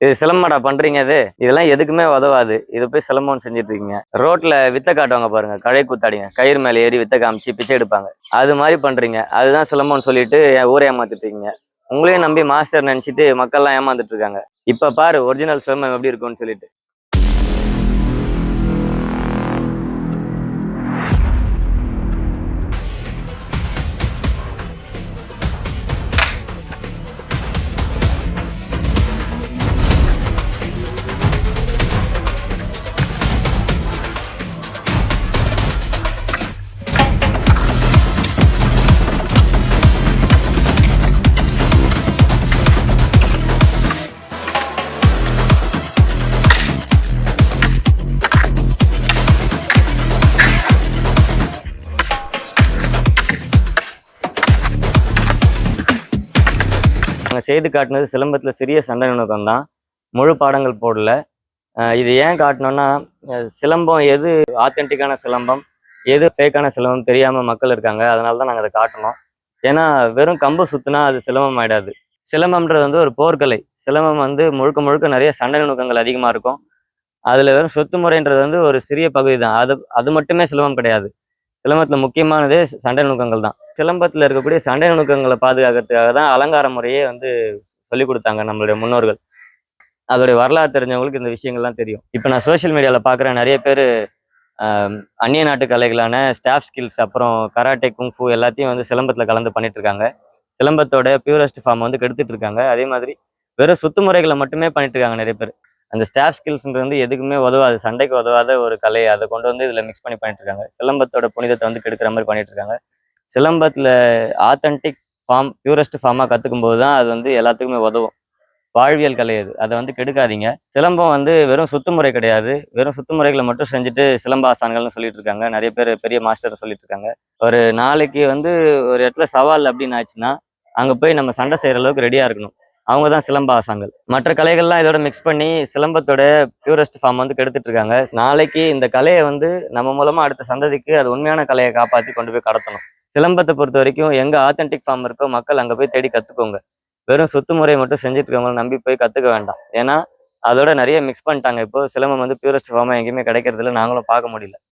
இது சிலம்படா பண்றீங்க இது? இதெல்லாம் எதுக்குமே உதவாது. இத போய் சிலம்பம்னு செஞ்சுட்டு இருக்கீங்க. ரோட்ல வித்த காட்டுவாங்க பாருங்க. கழை கூத்தாடிங்க. கயிறு மேல ஏறி வித்த காமிச்சு பிச்சை எடுப்பாங்க. அது மாதிரி பண்றீங்க. அதுதான் சிலம்பம்னு சொல்லிட்டு என் ஊரை ஏமாத்திட்டு இருக்கீங்க. உங்களையும் நம்பி மாஸ்டர் நினைச்சிட்டு மக்கள்லாம் ஏமாந்துட்டு இருக்காங்க. இப்ப பாரு ஒரிஜினல் சிலம்பம் எப்படி இருக்கும்னு சொல்லிட்டு. நாங்கள் செய்து காட்டினது சிலம்பத்தில் சிறிய சண்டை நுணுக்கம் தான். முழு பாடங்கள் போடல. இது ஏன் காட்டினோன்னா, சிலம்பம் எது ஆத்தென்டிக்கான சிலம்பம், எது ஃபேக்கான சிலம்பம் தெரியாமல் மக்கள் இருக்காங்க. அதனால தான் நாங்கள் அதை காட்டினோம். ஏன்னா வெறும் கம்பு சுற்றினா அது சிலம்பம் ஆகிடாது. சிலம்பம்ன்றது வந்து ஒரு போர்க்கலை. சிலம்பம் வந்து முழுக்க முழுக்க நிறைய சண்டை நுணுக்கங்கள் அதிகமாக இருக்கும். அதில் வெறும் சொத்து முறைன்றது வந்து ஒரு சிறிய பகுதி தான். அது மட்டுமே சிலம்பம் கிடையாது. சிலம்பத்தில் முக்கியமானதே சண்டை நுணுக்கங்கள் தான். சிலம்பத்தில் இருக்கக்கூடிய சண்டை நுணுக்கங்களை பாதுகாக்கிறதுக்காக தான் அலங்கார முறையே வந்து சொல்லிக் கொடுத்தாங்க நம்மளுடைய முன்னோர்கள். அதோடைய வரலாறு தெரிஞ்சவங்களுக்கு இந்த விஷயங்கள்லாம் தெரியும். இப்போ நான் சோஷியல் மீடியாவில் பார்க்குற நிறைய பேர் அந்நிய நாட்டு கலைகளான ஸ்டாஃப் ஸ்கில்ஸ், அப்புறம் கராட்டே, குங்ஃபு எல்லாத்தையும் வந்து சிலம்பத்தில் கலந்து பண்ணிட்டு இருக்காங்க. சிலம்பத்தோட பியூரஸ்ட் ஃபார்ம் வந்து கெடுத்துட்டு இருக்காங்க. அதே மாதிரி வெறும் சுத்து முறைகளை மட்டுமே பண்ணிட்டு இருக்காங்க நிறைய பேர். அந்த ஸ்டாஃப் ஸ்கில்ஸ்ன்றது வந்து எதுக்குமே உதவாது, சண்டைக்கு உதவாத ஒரு கலை. அதை கொண்டு வந்து இதில் மிக்ஸ் பண்ணிட்டு இருக்காங்க. சிலம்பத்தோட புனிதத்தை வந்து கெடுக்கிற மாதிரி பண்ணிட்டு இருக்காங்க. சிலம்பத்தில் ஆத்தன்டிக் ஃபார்ம், பியூரஸ்ட் ஃபார்மாக கற்றுக்கும் போது தான் அது வந்து எல்லாத்துக்குமே உதவும். வாழ்வியல் கலை அது. அதை வந்து கெடுக்காதீங்க. சிலம்பம் வந்து வெறும் சுத்துமுறை கிடையாது. வெறும் சுத்துமுறைகளை மட்டும் செஞ்சுட்டு சிலம்பாசான்கள்னு சொல்லிட்டு இருக்காங்க. நிறைய பேர் பெரிய மாஸ்டர் சொல்லிட்டு இருக்காங்க. ஒரு நாளைக்கு வந்து ஒரு இடத்துல சவால் அப்படின்னு ஆச்சுன்னா, அங்கே போய் நம்ம சண்டை செய்கிற அளவுக்கு ரெடியாக இருக்கணும். அவங்க தான் சிலம்பாசான்கள். மற்ற கலைகள்லாம் இதோட மிக்ஸ் பண்ணி சிலம்பத்தோட பியூரஸ்ட் ஃபார்ம் வந்து கெடுத்துட்டு இருக்காங்க. நாளைக்கு இந்த கலையை வந்து நம்ம மூலமா அடுத்த சந்ததிக்கு அது உண்மையான கலையை காப்பாற்றி கொண்டு போய் கடத்தணும். சிலம்பத்தை பொறுத்த வரைக்கும் எங்க ஆத்தென்டிக் ஃபார்ம் இருக்கோ மக்கள் அங்கே போய் தேடி கற்றுக்கோங்க. வெறும் சொத்து முறையை மட்டும் செஞ்சுட்டு இருக்கவங்களை நம்பி போய் கற்றுக்க வேண்டாம். ஏன்னா அதோட நிறைய மிக்ஸ் பண்ணிட்டாங்க. இப்போ சிலம்பம் வந்து பியூரஸ்ட் ஃபார்மாக எங்கேயுமே கிடைக்கிறதில்ல, நாங்களும் பார்க்க முடியல.